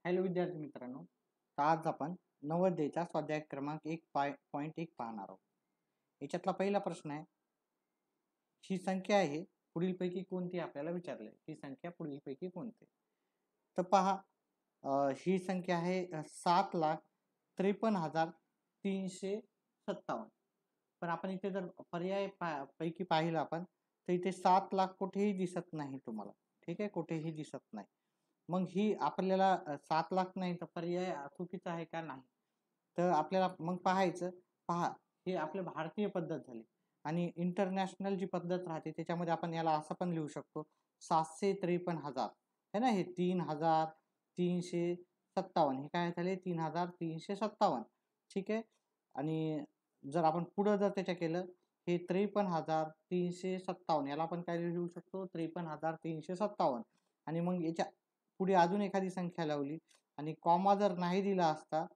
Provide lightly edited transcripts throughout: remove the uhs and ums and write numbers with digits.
Hello विद्यार्थी मित्रांनो, तर आज आपण नवोदयचा स्वाध्याय क्रमांक 1.1 पाहणार आहोत. याच्यातला पहिला प्रश्न आहे, ही संख्या आहे पुढीलपैकी कोणती आपल्याला विचारले, ही संख्या पुढीलपैकी कोणती. तर पहा, ही संख्या आहे 7,53,357. पण आपण इथे जर पर्याय पैकी पाहिलं आपण, तर इथे 7 लाख कुठेही दिसत नाही तुम्हाला. ठीक आहे, कुठेही दिसत नाही. मग ही आपल्याला 7 लाख नाही तर पर्याय चुकीचा आहे का नाही, तर आपल्याला मग पाहायचं. पहा, हे आपली भारतीय पद्धत झाली आणि इंटरनॅशनल जी पद्धत राहते त्याच्यामध्ये आपण याला असं पण लिहू शकतो, 753,000 है ना. हे 3,357 हे काय झाले, 3,357. ठीक आहे. आणि जर आपण पुढं जर त्याच्या केलं, हे 53,357 याला आपण काय लिहू शकतो, 53,357. आणि मग याच्या पुढे अजून एखादी संख्या लावली आणि कॉमा जर नाही दिला असता,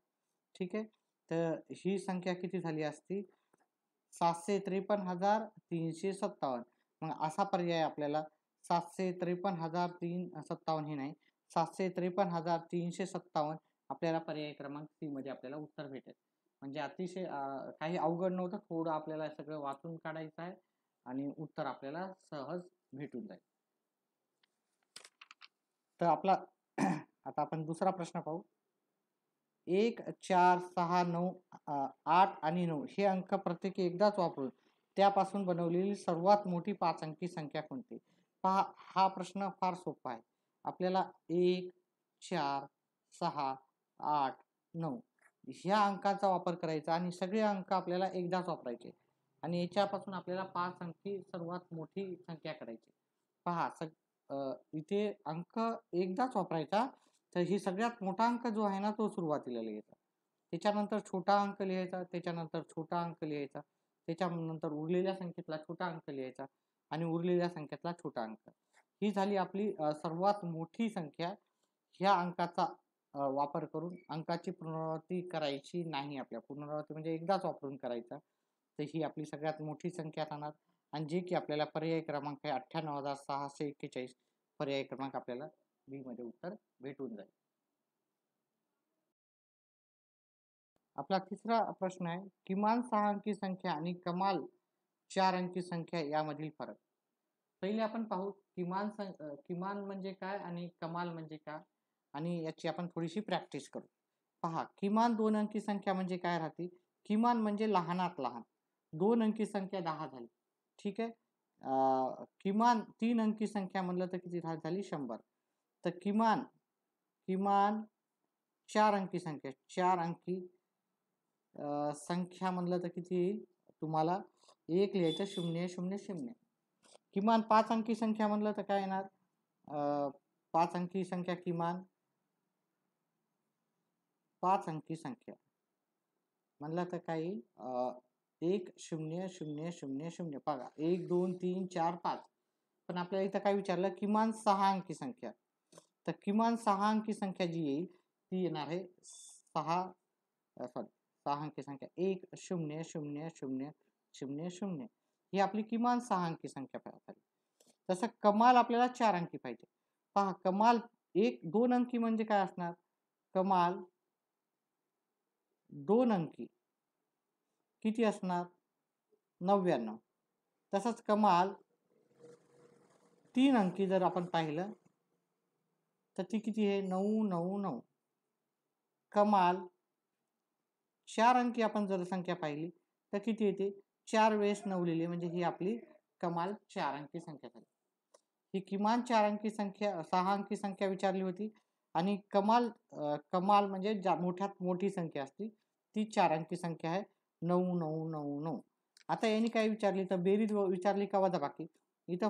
ठीक आहे, तर ही संख्या किती झाली असती, 753,357. मग असा पर्याय आपल्याला 753,357 हे नाही, 753,357 आपल्याला पर्याय क्रमांक सी मध्ये आपल्याला उत्तर भेटेल. म्हणजे अतिशय काही अवघड नव्हतं, थोडं आपल्याला सगळं वाचून काढायचं आहे आणि उत्तर आपल्याला सहज भेटून जाईल. तर आपला आता आपण दुसरा प्रश्न पाहू. 1, 4, 6, 9, 8 आणि 9 हे अंक प्रत्येकी एकदाच वापरून त्यापासून बनवलेली सर्वात मोठी 5 अंकी संख्या कोणती. पहा, हा प्रश्न फार सोपा आहे. आपल्याला 1, 4, 6, 8, 9 ह्या अंकाचा वापर करायचा आणि सगळे अंक आपल्याला एकदाच वापरायचे आणि याच्यापासून आपल्याला 5 अंकी सर्वात मोठी संख्या करायची. पहा, इथे अंक एकदाच वापरायचा. तर ही सगळ्यात मोठा अंक जो आहे ना, तो सुरुवातीला लिहायचा, त्याच्यानंतर छोटा अंक लिहायचा, त्याच्यानंतर छोटा अंक लिहायचा, त्याच्यानंतर उरलेल्या संख्येतला छोटा अंक लिहायचा आणि उरलेल्या संख्येतला छोटा अंक. ही झाली आपली सर्वात मोठी संख्या. ह्या अंकाचा वापर करून अंकाची पुनरावृत्ती करायची नाही. आपल्या पुनरावृत्ती म्हणजे एकदाच वापरून करायचा. तर ही आपली सगळ्यात मोठी संख्या राहणार आणि जे की आपल्याला पर्याय क्रमांक आहे 98,641. पर्याय क्रमांक आपल्याला बी मध्ये उत्तर भेटून जाईल. आपला तिसरा प्रश्न आहे, किमान 6 अंकी संख्या आणि कमाल 4 अंकी संख्या यामधील फरक. पहिले आपण पाहू किमान म्हणजे काय आणि कमाल म्हणजे काय, आणि याची आपण थोडीशी प्रॅक्टिस करू. पहा, किमान 2 अंकी संख्या म्हणजे काय राहते. किमान म्हणजे लहानात लहान. 2 अंकी संख्या 10 झाली. ठीक आहे. किमान 3 अंकी संख्या म्हणलं तर किती झाली, 100. तर किमान 4 अंकी संख्या, 4 अंकी संख्या म्हणलं तर किती येईल तुम्हाला, 1 लिहायचं, 0 0 0. किमान 5 अंकी संख्या म्हणलं तर काय येणार, 5 अंकी संख्या किमान 5 अंकी संख्या म्हणलं तर काय येईल, 1 0 0 0 0. बघा, 1 2 3 4 5. पण आपल्याला इथं काय विचारलं, किमान 6 अंकी संख्या. तर किमान 6 अंकी संख्या जी येईल ती येणार आहे 6 अंकी संख्या 1 0 0 0 0 0. ही आपली किमान 6 अंकी संख्या झाली. तसं कमाल आपल्याला 4 अंकी पाहिजे. पहा, कमाल 2 अंकी म्हणजे काय असणार, कमाल 2 अंकी किती असणार, 99. तसंच कमाल 3 अंकी जर आपण पाहिलं तर ती किती आहे, 999. कमाल 4 अंकी आपण जर संख्या पाहिली तर किती येते, 4 वेळेस 9 लिहिली म्हणजे ही आपली कमाल 4 अंकी संख्या झाली. ही किमान 4 अंकी संख्या, 6 अंकी संख्या विचारली होती आणि कमाल म्हणजे मोठ्यात मोठी संख्या असते ती 4 अंकी संख्या आहे, 9999. आता यांनी काय विचारली, तर बेरीज विचारली का वजाबाकी. इथं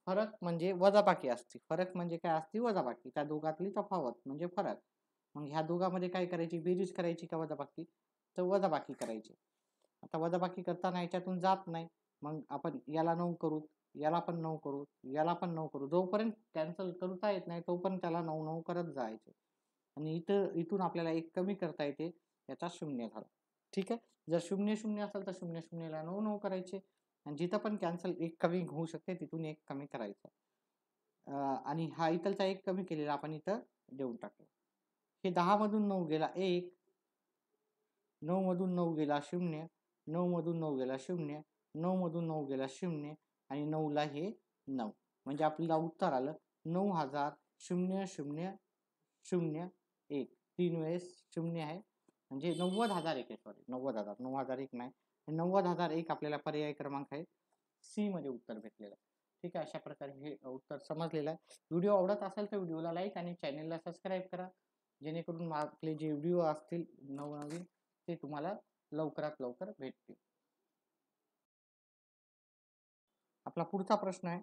फरक म्हणजे वजाबाकी असते. फरक म्हणजे काय असते, वजाबाकी. त्या दोघातली तफावत म्हणजे फरक. मग ह्या दोघांमध्ये काय करायची, बेरीज करायची का वजाबाकी, तर वजाबाकी करायची. आता वजाबाकी करताना याच्यातून जात नाही, मग आपण याला 9 करू, याला पण 9 करू, याला पण 9 करू. जोपर्यंत कॅन्सल करता येत नाही तोपर्यंत त्याला 9 9 करत जायचे आणि इथून आपल्याला 1 कमी करता येते, याचा 0 झाला. ठीक आहे. जर 0 0 असेल तर 0 0 ला 9 9 करायचे आणि जिथं पण कॅन्सल 1 कमी होऊ शकते तिथून 1 कमी करायचं आणि हा इथलचा 1 कमी केलेला आपण इथं देऊन टाकू. हे 10 मधून 9 गेला 1, 9 मधून 9 गेला 0, 9 मधून 9 गेला 0, 9 मधून 9 गेला 0 आणि 9 ला हे 9, म्हणजे आपल्याला उत्तर आलं 90,000,001. 3 वेळेस 0 आहे, म्हणजे 90,001 आहे. सॉरी 90,000, 9001 नाही, 90,001 आपल्याला पर्याय क्रमांक आहे सी मध्ये उत्तर भेटलेलं आहे. ठीक आहे, अशा प्रकारे हे उत्तर समजलेलं आहे. व्हिडिओ आवडत असेल तर व्हिडिओला लाईक आणि चॅनलला सबस्क्राईब करा, जेणेकरून आपले जे व्हिडिओ असतील नवनवीन ते तुम्हाला लवकरात लवकर भेटतील. आपला पुढचा प्रश्न आहे,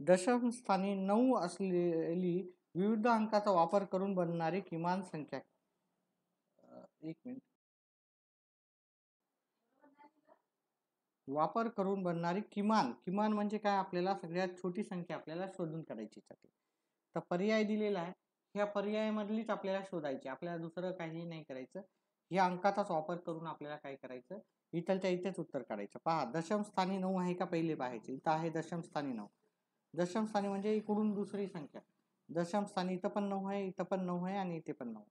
दशम स्थानी 9 असलेली विविध अंकाचा वापर करून बनणारी किमान संख्या. एक मिनिट. वापर करून बनणारी किमान म्हणजे काय, आपल्याला सगळ्यात छोटी संख्या आपल्याला शोधून काढायची आहे. तर पर्याय दिलेला आहे, ह्या पर्यायामधलीच आपल्याला शोधायची, आपल्याला दुसरं काही नाही करायचं. या अंकाचाच वापर करून आपल्याला काय करायचं, इथलच्या इथेच उत्तर काढायचं. पहा, दशम स्थानी 9 आहे का पहिले पाहायचे. इथं आहे दशम स्थानी 9. दशम स्थानी म्हणजे इकडून दुसरी संख्या. दशम स्थानी इथं पण 9 आहे, इथं पण 9 आहे आणि इथे पण 9.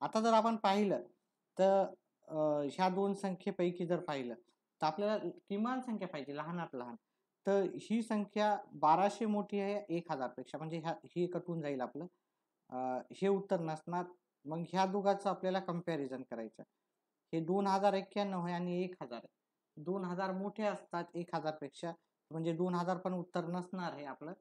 आता जर आपण पाहिलं तर ह्या दोन संख्येपैकी जर पाहिलं तर आपल्याला किमान संख्या पाहिजे लहानात लहान. तर ही संख्या 1200 मोठी आहे 1000 पेक्षा, म्हणजे हे कटून जाईल आपलं, हे उत्तर नसणार. मग ह्या दोघांचं आपल्याला कंपॅरिझन करायचं. हे 2091 आहे आणि 1000 आहे. 2000 मोठे असतात 1000 पेक्षा, म्हणजे 2000 पण उत्तर नसणार आहे आपलं.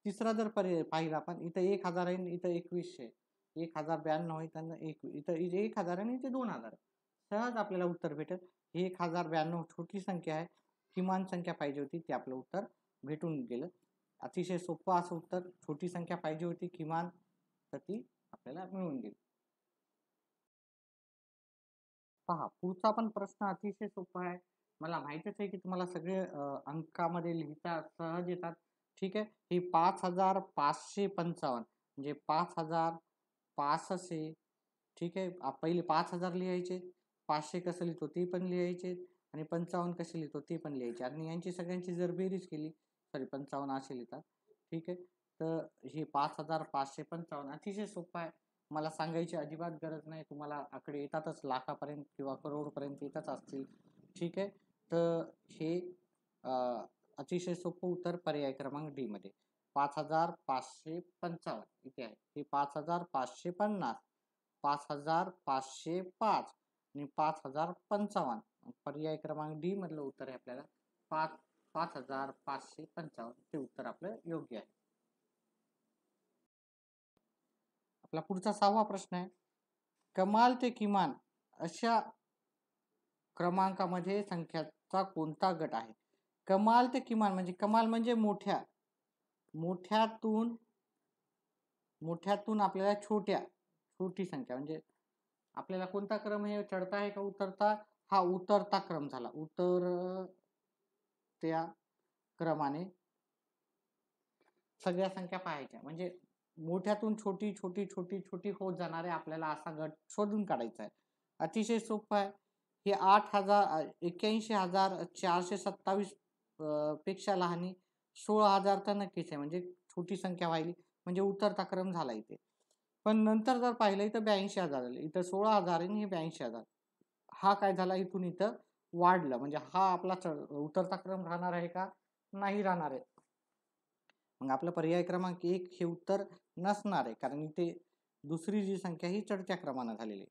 तिसरा जर पर्याय पाहिला आपण, इथं 1000 आहे, इथं 2100 आहे, 1092 आहे, त्यांना इथं 1000 आणि इथे 2000 आहे. सहज आपल्याला उत्तर भेटेल. 1092 छोटी संख्या आहे, किमान संख्या पाहिजे होती, ते आपलं उत्तर भेटून गेलं. अतिशय सोपं असं उत्तर, छोटी संख्या पाहिजे होती किमान, तर ती आपल्याला मिळून गेली. पहा, पुढचा पण प्रश्न अतिशय सोपा आहे. मला माहितीच आहे की तुम्हाला सगळे अंकामध्ये लिहिता सहज येतात. ठीक आहे, हे 5555 म्हणजे 5500. ठीक आहे, पहिले 5000 लिहायचे, 500 कसं लिहितो ते पण लिहायचे आणि 55 कसे लिहितो ते पण लिहायचे, आणि यांची सगळ्यांची जर बेरीज केली, सॉरी 55 असे लिहितात. ठीक आहे, तर हे 5555 अतिशय सोपं आहे. मला सांगायची अजिबात गरज नाही, तुम्हाला आकडे येतातच, लाखापर्यंत किंवा करोडपर्यंत येतच असतील. ठीक आहे, तर हे अतिशय सोपं उत्तर पर्याय क्रमांक डी मध्ये 5555 इथे आहे. हे 5550, 5505 आणि 5055. पर्याय क्रमांक डी मधलं उत्तर आहे आपल्याला 5555. ते उत्तर आपलं योग्य आहे. आपला पुढचा 6वा प्रश्न आहे, कमाल ते किमान अशा क्रमांकामध्ये संख्याचा कोणता गट आहे. कमाल ते किमान म्हणजे, कमाल म्हणजे मोठ्यातून आपल्याला छोटी संख्या, म्हणजे आपल्याला कोणता क्रम हे चढता आहे का उतरता, हा उतरता क्रम झाला. त्या क्रमाने सगळ्या संख्या पाहायच्या, म्हणजे मोठ्यातून छोटी छोटी छोटी छोटी होत जाणारे आपल्याला असा गट शोधून काढायचा आहे. अतिशय सोपं आहे. हे 81,427 पेक्षा लहानी, 16,000 तर नक्कीच आहे, म्हणजे छोटी संख्या व्हायली, म्हणजे उतरता क्रम झाला इथे. पण नंतर जर पाहिलं इथं 82,000 झालं, इथं 16,000 आणि हे 82,000, हा काय झाला, इथून इथं वाढलं, म्हणजे हा आपला उतरता क्रम राहणार आहे का, नाही राहणार आहे. मग आपलं पर्याय क्रमांक 1 हे उत्तर नसणार आहे, कारण इथे दुसरी जी संख्या ही चढत्या क्रमानं झालेली आहे.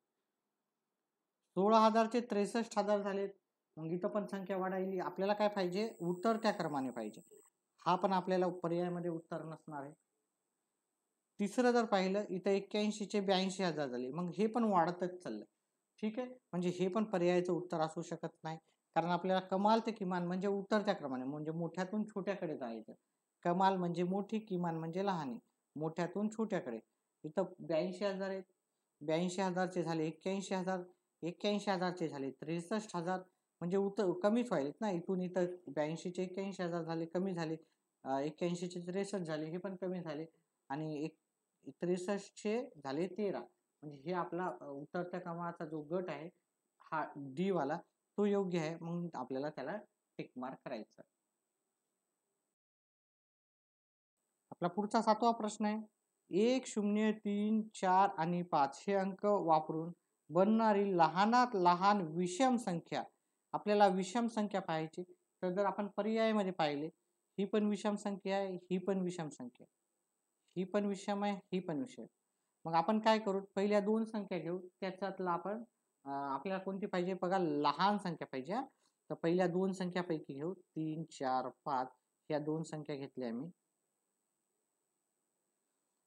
16,000 चे 63,000 झालेत, मग इथं पण संख्या वाढायली. आपल्याला काय पाहिजे, उतरत्या क्रमाने पाहिजे, हा पण आपल्याला पर्यायामध्ये उत्तर नसणार आहे. तिसरं जर पाहिलं, इथं 81 चे 82,000 झाले, मग हे पण वाढतच चाललंय. ठीक आहे, म्हणजे हे पण पर्यायाचं उत्तर असू शकत नाही, कारण आपल्याला कमाल ते किमान म्हणजे उतरत्या क्रमाने, म्हणजे मोठ्यातून छोट्याकडे जायचं. कमाल म्हणजे मोठी, किमान म्हणजे लहानी, मोठ्यातून छोट्याकडे. इथं 82,000 आहेत, 82,000 चे झाले 81,000, 81,000 चे झाले 63,000, म्हणजे कमीच व्हायलेत ना, इथून इथं 82 चे 81,000 झाले, कमी झाले, 81 चे 63 झाले, हे पण कमी झाले, आणि 63 चे झाले 13, म्हणजे हे आपला उतरत्या क्रमाचा जो गट आहे हा डी वाला, तो योग्य आहे. मग आपल्याला त्याला टिक मार्क करायचा. आपला पुढचा 7वा प्रश्न आहे, 1 0 3 4 आणि 5 हे अंक वापरून बनणारी लहानात लहान विषम संख्या, आपल्याला विषम संख्या पाहायची. तर जर आपण पर्यायामध्ये पाहिले, ही पण विषम संख्या आहे, ही पण विषम संख्या, ही पण विषम आहे, ही पण विषम. मग आपण काय करू, पहिल्या दोन संख्या घेऊ, त्याच्यातला आपण आपल्याला कोणती पाहिजे बघा, लहान संख्या पाहिजे. तर पहिल्या दोन संख्यापैकी घेऊ, 3 4 5 या दोन संख्या घेतल्या मी.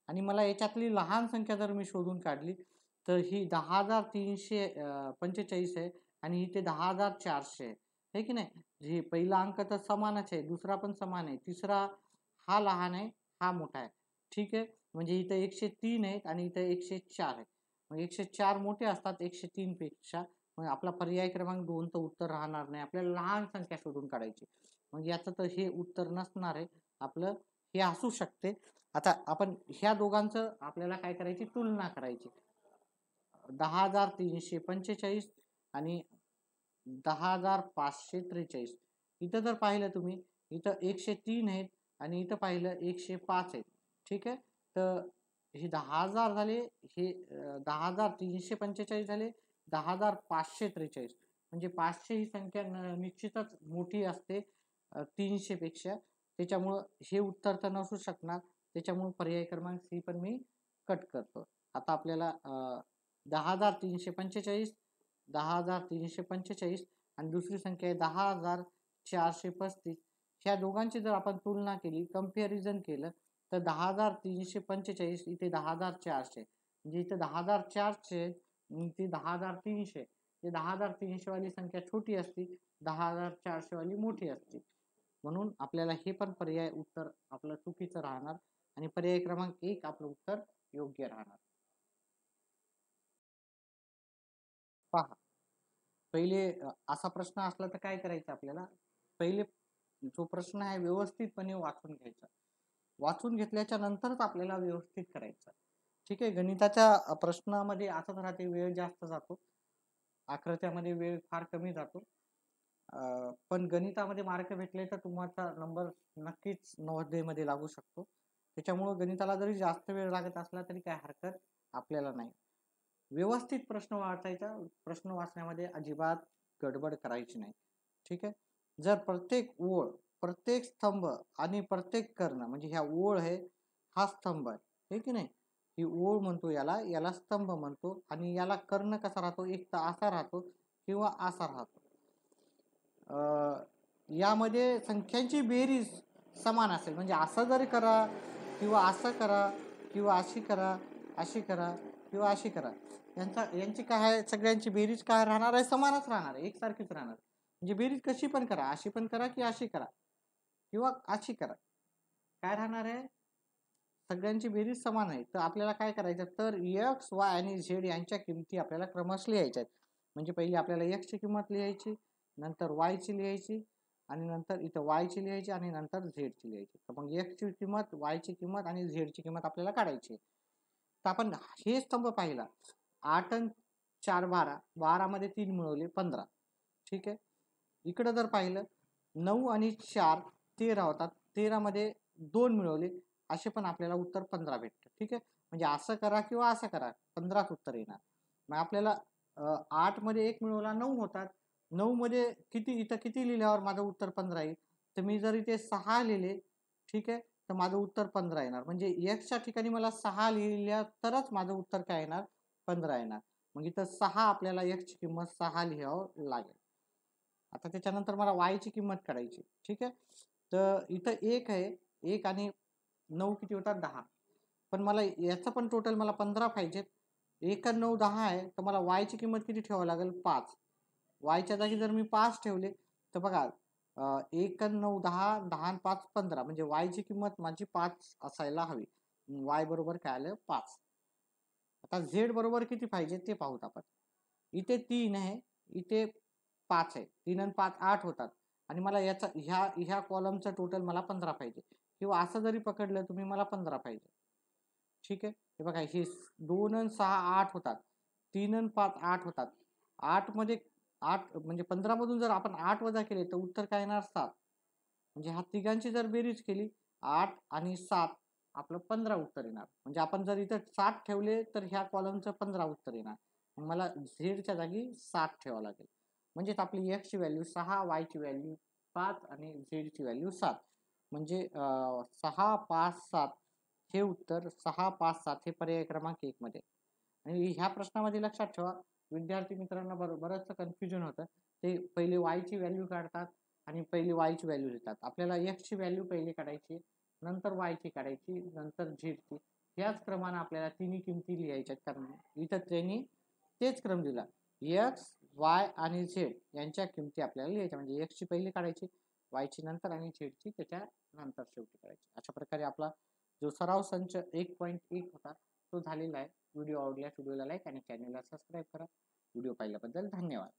आणि मला याच्यातली लहान संख्या जर मी शोधून काढली तर ही 10,345 आहे आणि इथे 10,400 आहे की नाही. हे पहिला अंक तर समानच आहे, दुसरा पण समान आहे, तिसरा हा लहान आहे, हा मोठा आहे. ठीक आहे, म्हणजे इथं 103 आहेत आणि इथं 104 आहे. मग 104 मोठे असतात 103 पेक्षा. मग आपला पर्याय क्रमांक 2 तर उत्तर राहणार नाही, आपल्याला लहान संख्या शोधून काढायची. मग याचं तर हे उत्तर नसणार आहे, आपलं हे असू शकते. आता आपण ह्या दोघांचं आपल्याला काय करायची, तुलना करायची. 10,345 आणि 10,543. इथं जर पाहिलं तुम्ही, इथं 103 आहेत आणि इथं पाहिलं 105 आहेत. ठीक आहे, तर हे 10,000 झाले, हे 10,345 झाले, 10,543. म्हणजे 500 ही संख्या निश्चितच मोठी असते 300 पेक्षा. त्याच्यामुळं हे उत्तर तर नसू शकणार. त्याच्यामुळे पर्याय क्रमांक सी पण मी कट करतो. आता आपल्याला 10,345, 10,345 आणि दुसरी संख्या आहे 10,435. ह्या दोघांची जर आपण तुलना केली, कंपॅरिझन केलं, तर 10,345 इथे 10,400, म्हणजे इथे 10,400 इथे 10,300. ते 10,300 वाली संख्या छोटी असती, 10,400 वाली मोठी असते. म्हणून आपल्याला हे पण पर्याय उत्तर आपलं चुकीचं राहणार आणि पर्याय क्रमांक 1 आपलं उत्तर योग्य राहणार. पहा, पहिले असा प्रश्न असला तर काय करायचं, आपल्याला पहिले जो प्रश्न आहे व्यवस्थितपणे वाचून घ्यायचा. वाचून घेतल्याच्या नंतरच आपल्याला व्यवस्थित करायचं. ठीक आहे, गणिताच्या प्रश्नामध्ये असंच राहते, वेळ जास्त जातो, आकृत्यामध्ये वेळ फार कमी जातो. पण गणितामध्ये मार्क भेटले तर तुमचा नंबर नक्कीच 90 मध्ये लागू शकतो. त्याच्यामुळे गणिताला जरी जास्त वेळ लागत असला तरी काय हरकत आपल्याला नाही. व्यवस्थित प्रश्न वाचायचा, प्रश्न वाचण्यामध्ये अजिबात गडबड करायची नाही. ठीक आहे, जर प्रत्येक ओळ, प्रत्येक स्तंभ आणि प्रत्येक कर्ण, म्हणजे ह्या ओळ आहे, हा स्तंभ आहे, हे की नाही, ही ओळ म्हणतो याला, याला स्तंभ म्हणतो, आणि याला कर्ण कसा राहतो, एक तर असा राहतो किंवा असा राहतो. यामध्ये संख्यांची बेरीज समान असेल, म्हणजे असं जरी करा किंवा असं करा किंवा अशी करा, अशी करा किंवा अशी करा, यांची काय आहे, सगळ्यांची बेरीज काय राहणार आहे, समानच राहणार आहे, एकसारखीच राहणार. म्हणजे बेरीज कशी पण करा, अशी पण करा की अशी करा किंवा अशी करा, काय राहणार आहे, सगळ्यांची बेरीज समान आहे. तर आपल्याला काय करायचं, तर एक्स वाय आणि झेड यांच्या किमती आपल्याला क्रमश लिहायच्या आहेत. म्हणजे पहिली आपल्याला एक्स ची किंमत लिहायची, नंतर वाय ची लिहायची, आणि नंतर इथं वाय ची लिहायची, आणि नंतर झेड ची लिहायची. तर मग एक्स ची किंमत, वाय ची किंमत आणि झेड ची किंमत आपल्याला काढायची. तर आपण हे स्तंभ पाहिला, 8 आणि 4 12, 12 मध्ये 3 मिळवले 15. ठीक आहे, इकडं जर पाहिलं 9 आणि 4 13 होतात, 13 मध्ये 2 मिळवले, असे पण आपल्याला उत्तर 15 भेटतं. ठीक आहे, म्हणजे असं करा किंवा असं करा, 15च उत्तर येणार. मग आपल्याला 8 मध्ये 1 मिळवला 9 होतात, 9 मध्ये किती, इथं किती लिहिल्यावर माझं उत्तर 15 येईल, तर मी जर इथे 6 लिहिले, ठीक आहे, तर माझं उत्तर 15 येणार. म्हणजे एक्सच्या ठिकाणी मला 6 लिहिल्या तरच माझं उत्तर काय येणार, 15 येणार. मग इथं 6 आपल्याला एक्सची किंमत 6 लिहावं लागेल. आता त्याच्यानंतर मला वायची किंमत काढायची. ठीक आहे, तर इथं 1 आहे, 1 आणि 9 किती होतात, 10. पण मला याचं पण टोटल मला 15 पाहिजेत. 1 आणि 9 10 आहे, तर मला वायची किंमत किती ठेवावं लागेल, 5. वायच्या जागी जर मी 5 ठेवले तर बघा, 1 आणि 9 10, 10 आणि 5 15, म्हणजे वायची किंमत माझी 5 असायला हवी. वाय बरोबर काय आलं, 5. आता झेड बरोबर किती पाहिजे ते पाहूत आपण. इथे 3 आहे, इथे 5 आहे, 3 आणि 5 8 होतात, आणि मला याचा ह्या कॉलमचं टोटल मला 15 पाहिजे, किंवा असं जरी पकडलं तुम्ही, मला 15 पाहिजे. ठीक आहे, हे बघा, हे 2 आणि 6 8 होतात, 3 आणि 5 8 होतात, 8 मध्ये 8 म्हणजे 15 मधून जर आपण 8 वजा केले तर उत्तर काय येणार, 7. म्हणजे ह्या तिघांची जर बेरीज केली, 8 आणि 7, आपलं 15 उत्तर येणार. म्हणजे आपण जर इथं 60 ठेवले तर ह्या कॉलमचं 15 उत्तर येणार. मग मला झेडच्या जागी 60 ठेवावं लागेल. म्हणजेच आपली एक्सची व्हॅल्यू 6, वायची व्हॅल्यू 5 आणि झेडची व्हॅल्यू 7. म्हणजे 6, 5, 7 हे उत्तर 6, 5, 7 हे पर्याय क्रमांक 1 मध्ये. आणि ह्या प्रश्नामध्ये लक्षात ठेवा, विद्यार्थी मित्रांना बरंचसं कन्फ्युजन होतं. ते पहिले वायची व्हॅल्यू काढतात आणि पहिले वायची व्हॅल्यू लिहितात. आपल्याला एक्सची व्हॅल्यू पहिले काढायची, नंतर वायची काढायची, नंतर झेडची. ह्याच क्रमाने आपल्याला तिन्ही किमती लिहायच्या. कारण इथं त्यांनी तेच क्रम दिला. एक्स, वाय आणि झेड यांच्या किमती आपल्याला लिहायच्या. म्हणजे एक्सची पहिली काढायची, वायची नंतर आणि झेडची त्याच्या नंतर शेवटी काढायची. अशा प्रकारे आपला जो सराव संच 1.1 होता तो झालेला आहे. व्हिडिओ आवडल्यास व्हिडिओला लाईक आणि चॅनलला सबस्क्राईब करा. व्हिडिओ पाहिल्याबद्दल धन्यवाद.